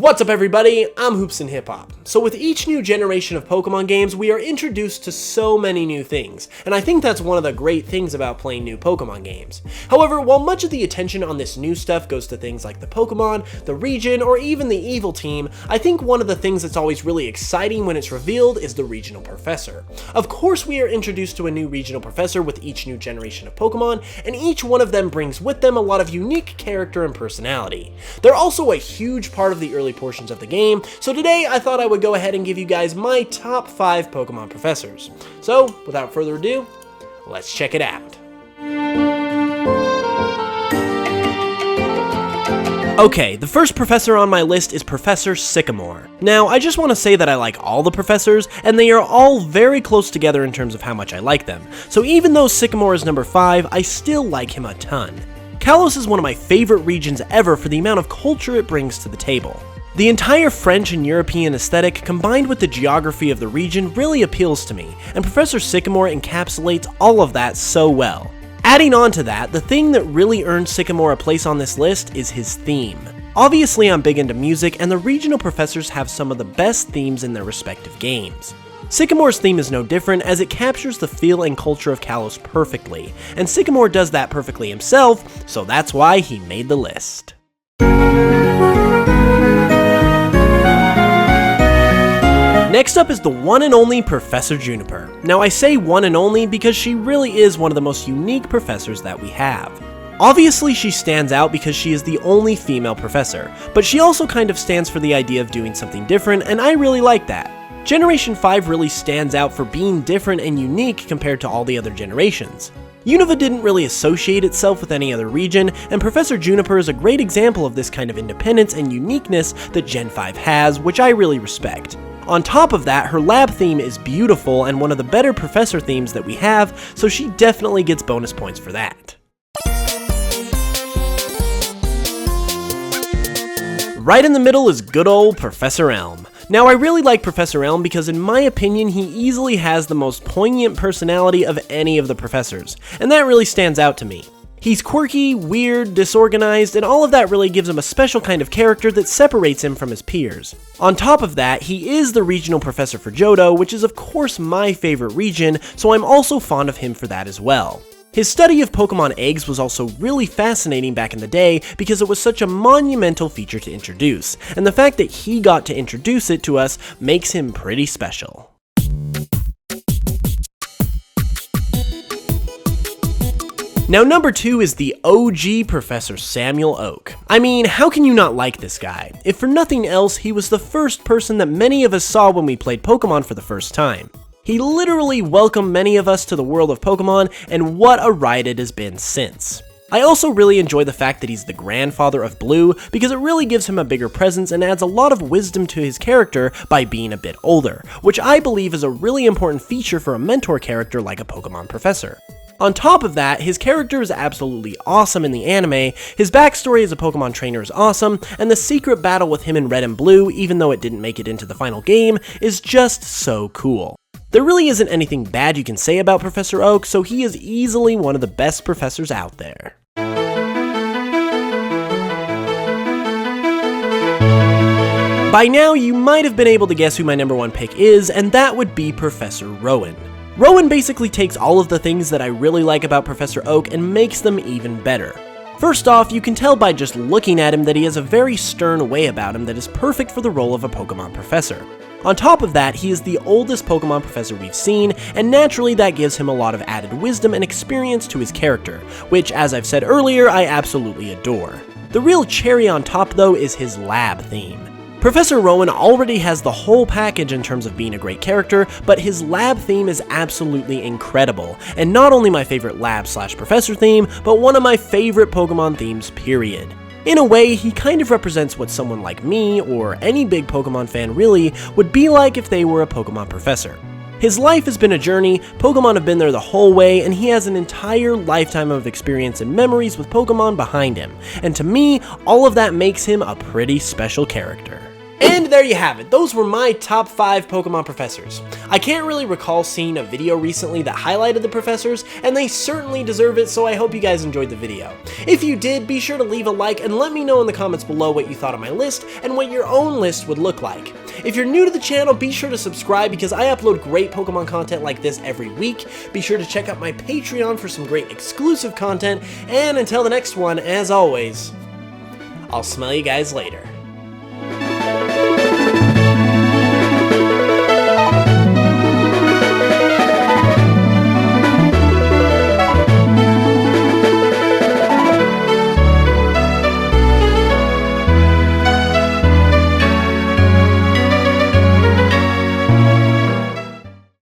What's up everybody, I'm HoopsandHipHop. So with each new generation of Pokemon games, we are introduced to so many new things, and I think that's one of the great things about playing new Pokemon games. However, while much of the attention on this new stuff goes to things like the Pokemon, the region, or even the Evil Team, I think one of the things that's always really exciting when it's revealed is the Regional Professor. Of course we are introduced to a new Regional Professor with each new generation of Pokemon, and each one of them brings with them a lot of unique character and personality. They're also a huge part of the early portions of the game, so today I thought I would go ahead and give you guys my top 5 Pokemon Professors. So, without further ado, let's check it out. Okay, the first professor on my list is Professor Sycamore. Now, I just want to say that I like all the professors, and they are all very close together in terms of how much I like them. So even though Sycamore is number 5, I still like him a ton. Kalos is one of my favorite regions ever for the amount of culture it brings to the table. The entire French and European aesthetic combined with the geography of the region really appeals to me, and Professor Sycamore encapsulates all of that so well. Adding on to that, the thing that really earned Sycamore a place on this list is his theme. Obviously I'm big into music, and the regional professors have some of the best themes in their respective games. Sycamore's theme is no different, as it captures the feel and culture of Kalos perfectly, and Sycamore does that perfectly himself, so that's why he made the list. Next up is the one and only Professor Juniper. Now I say one and only because she really is one of the most unique professors that we have. Obviously she stands out because she is the only female professor, but she also kind of stands for the idea of doing something different, and I really like that. Generation 5 really stands out for being different and unique compared to all the other generations. Unova didn't really associate itself with any other region, and Professor Juniper is a great example of this kind of independence and uniqueness that Gen 5 has, which I really respect. On top of that, her lab theme is beautiful and one of the better professor themes that we have, so she definitely gets bonus points for that. Right in the middle is good old Professor Elm. Now I really like Professor Elm because in my opinion he easily has the most poignant personality of any of the professors, and that really stands out to me. He's quirky, weird, disorganized, and all of that really gives him a special kind of character that separates him from his peers. On top of that, he is the regional professor for Johto, which is of course my favorite region, so I'm also fond of him for that as well. His study of Pokemon eggs was also really fascinating back in the day because it was such a monumental feature to introduce, and the fact that he got to introduce it to us makes him pretty special. Now number 2 is the OG Professor Samuel Oak. I mean, how can you not like this guy? If for nothing else, he was the first person that many of us saw when we played Pokemon for the first time. He literally welcomed many of us to the world of Pokemon, and what a ride it has been since. I also really enjoy the fact that he's the grandfather of Blue because it really gives him a bigger presence and adds a lot of wisdom to his character by being a bit older, which I believe is a really important feature for a mentor character like a Pokemon Professor. On top of that, his character is absolutely awesome in the anime, his backstory as a Pokemon trainer is awesome, and the secret battle with him in Red and Blue, even though it didn't make it into the final game, is just so cool. There really isn't anything bad you can say about Professor Oak, so he is easily one of the best professors out there. By now, you might have been able to guess who my number 1 pick is, and that would be Professor Rowan. Rowan basically takes all of the things that I really like about Professor Oak and makes them even better. First off, you can tell by just looking at him that he has a very stern way about him that is perfect for the role of a Pokemon Professor. On top of that, he is the oldest Pokemon Professor we've seen, and naturally that gives him a lot of added wisdom and experience to his character, which, as I've said earlier, I absolutely adore. The real cherry on top though is his lab theme. Professor Rowan already has the whole package in terms of being a great character, but his lab theme is absolutely incredible, and not only my favorite lab/professor theme, but one of my favorite Pokemon themes, period. In a way, he kind of represents what someone like me, or any big Pokemon fan really, would be like if they were a Pokemon Professor. His life has been a journey, Pokemon have been there the whole way, and he has an entire lifetime of experience and memories with Pokemon behind him, and to me, all of that makes him a pretty special character. And there you have it, those were my top 5 Pokemon Professors. I can't really recall seeing a video recently that highlighted the Professors, and they certainly deserve it, so I hope you guys enjoyed the video. If you did, be sure to leave a like and let me know in the comments below what you thought of my list and what your own list would look like. If you're new to the channel, be sure to subscribe because I upload great Pokemon content like this every week. Be sure to check out my Patreon for some great exclusive content, and until the next one, as always, I'll smell you guys later.